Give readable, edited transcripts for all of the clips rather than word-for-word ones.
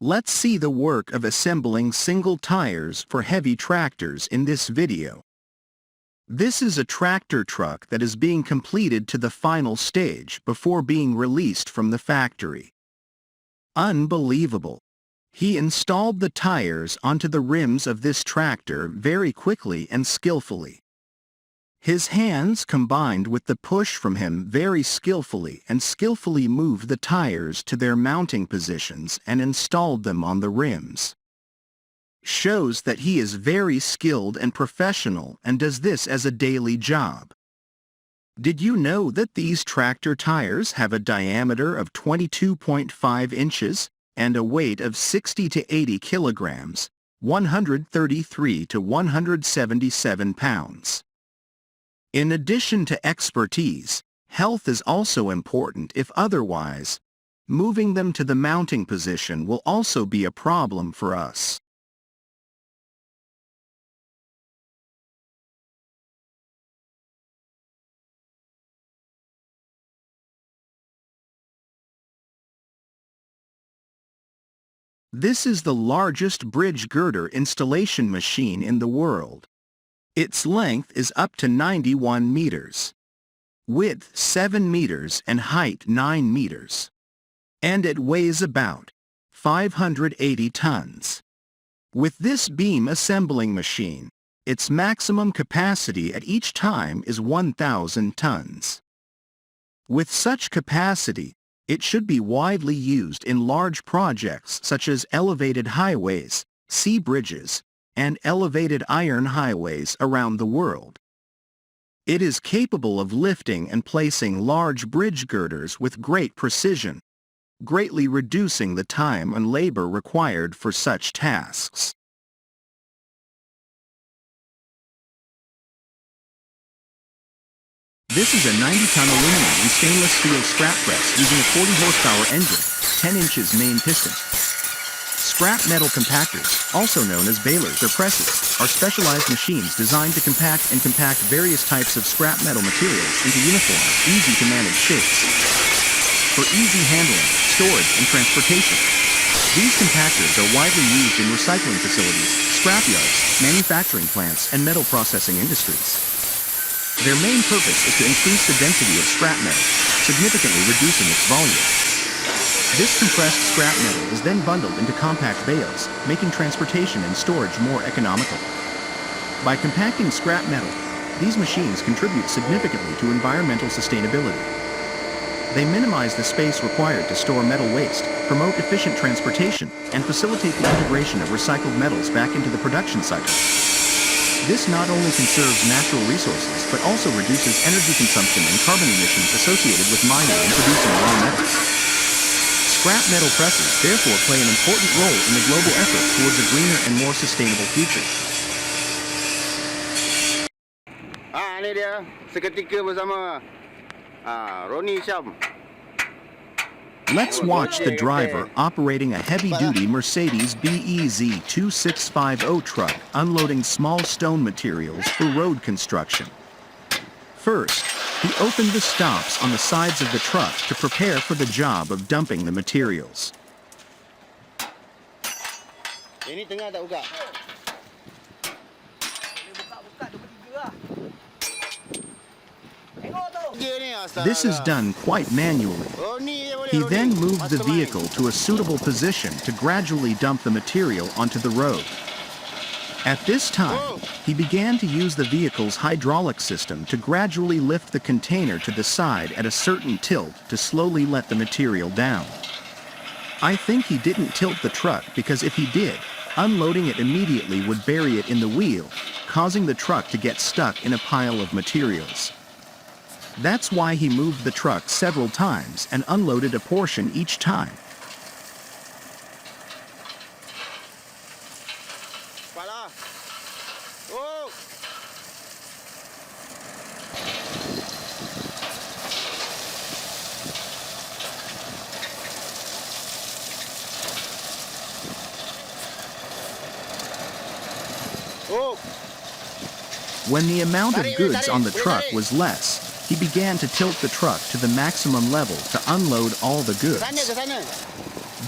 Let's see the work of assembling single tires for heavy tractors in this video. This is a tractor truck that is being completed to the final stage before being released from the factory. Unbelievable! He installed the tires onto the rims of this tractor very quickly and skillfully. His hands combined with the push from him very skillfully moved the tires to their mounting positions and installed them on the rims. Shows that he is very skilled and professional and does this as a daily job. Did you know that these tractor tires have a diameter of 22.5 inches and a weight of 60 to 80 kilograms, 133 to 177 pounds? In addition to expertise, health is also important. If otherwise, moving them to the mounting position will also be a problem for us. This is the largest bridge girder installation machine in the world. Its length is up to 91 meters, width 7 meters and height 9 meters. And it weighs about 580 tons. With this beam assembling machine, its maximum capacity at each time is 1,000 tons. With such capacity, it should be widely used in large projects such as elevated highways, sea bridges, and elevated iron highways around the world. It is capable of lifting and placing large bridge girders with great precision, greatly reducing the time and labor required for such tasks. This is a 90-ton aluminum and stainless steel scrap press using a 40-horsepower engine, 10 inches main piston. Scrap metal compactors, also known as balers or presses, are specialized machines designed to compact various types of scrap metal materials into uniform, easy-to-manage shapes. For easy handling, storage, and transportation, these compactors are widely used in recycling facilities, scrapyards, manufacturing plants, and metal processing industries. Their main purpose is to increase the density of scrap metal, significantly reducing its volume. This compressed scrap metal is then bundled into compact bales, making transportation and storage more economical. By compacting scrap metal, these machines contribute significantly to environmental sustainability. They minimize the space required to store metal waste, promote efficient transportation, and facilitate the integration of recycled metals back into the production cycle. This not only conserves natural resources but also reduces energy consumption and carbon emissions associated with mining and producing raw metals. Scrap metal presses therefore play an important role in the global effort towards a greener and more sustainable future. Ini dia seketika bersama Roni Syam. Let's watch the driver operating a heavy-duty Mercedes BEZ 2650 truck unloading small stone materials for road construction. First, he opened the stops on the sides of the truck to prepare for the job of dumping the materials. Ini tengah tak buka. This is done quite manually. He then moved the vehicle to a suitable position to gradually dump the material onto the road. At this time, he began to use the vehicle's hydraulic system to gradually lift the container to the side at a certain tilt to slowly let the material down. I think he didn't tilt the truck because if he did, unloading it immediately would bury it in the wheel, causing the truck to get stuck in a pile of materials. That's why he moved the truck several times and unloaded a portion each time. When the amount of goods on the truck was less, he began to tilt the truck to the maximum level to unload all the goods.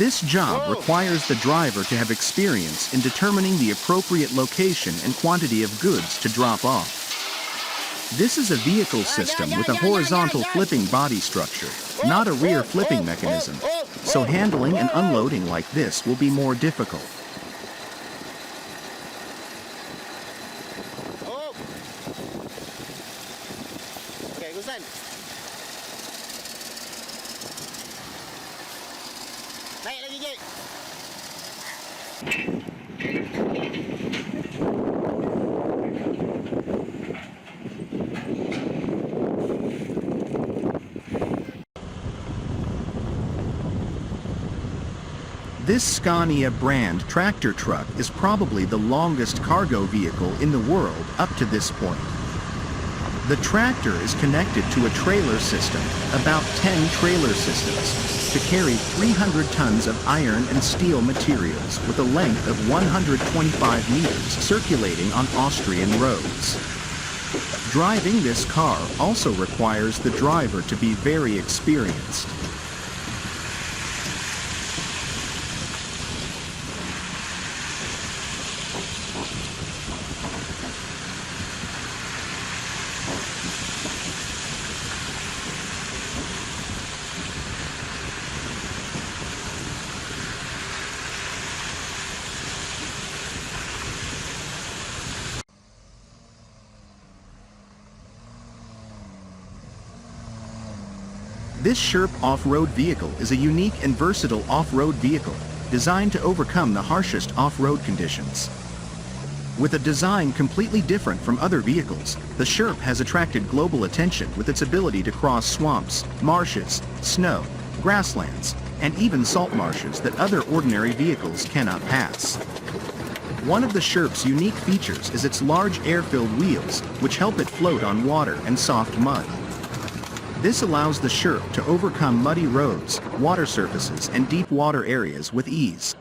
This job requires the driver to have experience in determining the appropriate location and quantity of goods to drop off. This is a vehicle system with a horizontal flipping body structure, not a rear flipping mechanism, so handling and unloading like this will be more difficult. Okay, Gusan. Naik lagi, Jek. This Scania brand tractor truck is probably the longest cargo vehicle in the world up to this point. The tractor is connected to a trailer system, about 10 trailer systems, to carry 300 tons of iron and steel materials with a length of 125 meters circulating on Austrian roads. Driving this car also requires the driver to be very experienced. This Sherp off-road vehicle is a unique and versatile off-road vehicle designed to overcome the harshest off-road conditions. With a design completely different from other vehicles, the Sherp has attracted global attention with its ability to cross swamps, marshes, snow, grasslands, and even salt marshes that other ordinary vehicles cannot pass. One of the Sherp's unique features is its large air-filled wheels, which help it float on water and soft mud. This allows the Sherp to overcome muddy roads, water surfaces, and deep water areas with ease.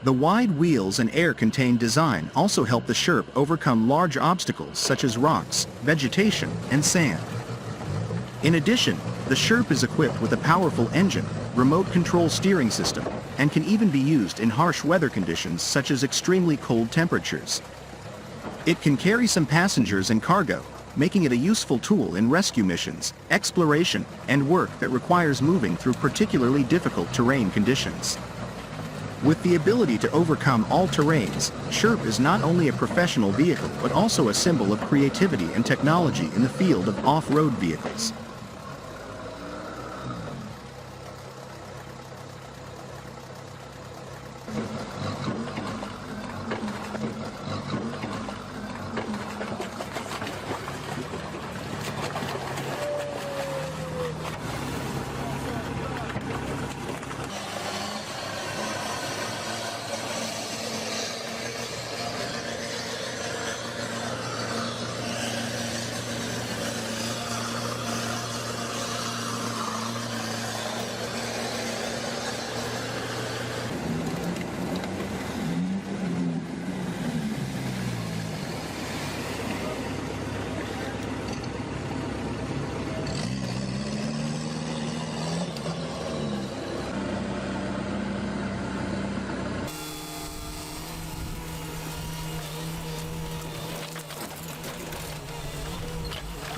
The wide wheels and air-contained design also help the Sherp overcome large obstacles such as rocks, vegetation, and sand. In addition, the Sherp is equipped with a powerful engine, remote control steering system, and can even be used in harsh weather conditions such as extremely cold temperatures. It can carry some passengers and cargo, making it a useful tool in rescue missions, exploration, and work that requires moving through particularly difficult terrain conditions. With the ability to overcome all terrains, Sherp is not only a professional vehicle but also a symbol of creativity and technology in the field of off-road vehicles.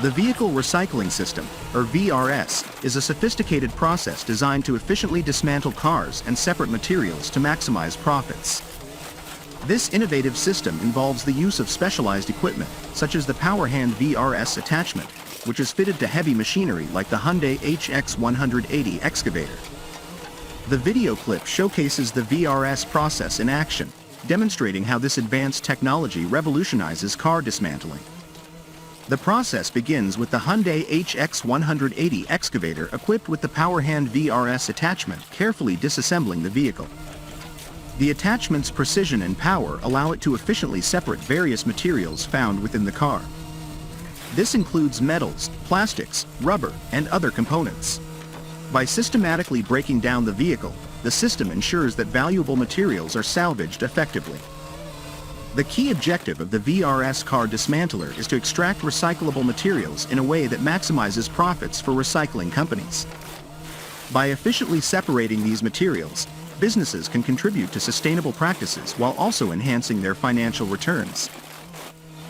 The Vehicle Recycling System, or VRS, is a sophisticated process designed to efficiently dismantle cars and separate materials to maximize profits. This innovative system involves the use of specialized equipment, such as the PowerHand VRS attachment, which is fitted to heavy machinery like the Hyundai HX180 excavator. The video clip showcases the VRS process in action, demonstrating how this advanced technology revolutionizes car dismantling. The process begins with the Hyundai HX180 excavator equipped with the PowerHand VRS attachment carefully disassembling the vehicle. The attachment's precision and power allow it to efficiently separate various materials found within the car. This includes metals, plastics, rubber, and other components. By systematically breaking down the vehicle, the system ensures that valuable materials are salvaged effectively. The key objective of the VRS Car Dismantler is to extract recyclable materials in a way that maximizes profits for recycling companies. By efficiently separating these materials, businesses can contribute to sustainable practices while also enhancing their financial returns.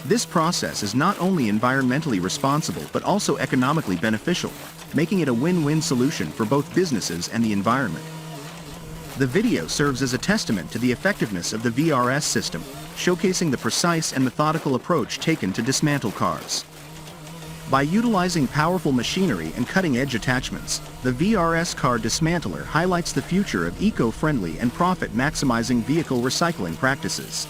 This process is not only environmentally responsible but also economically beneficial, making it a win-win solution for both businesses and the environment. The video serves as a testament to the effectiveness of the VRS system, showcasing the precise and methodical approach taken to dismantle cars. By utilizing powerful machinery and cutting-edge attachments, the VRS Car Dismantler highlights the future of eco-friendly and profit-maximizing vehicle recycling practices.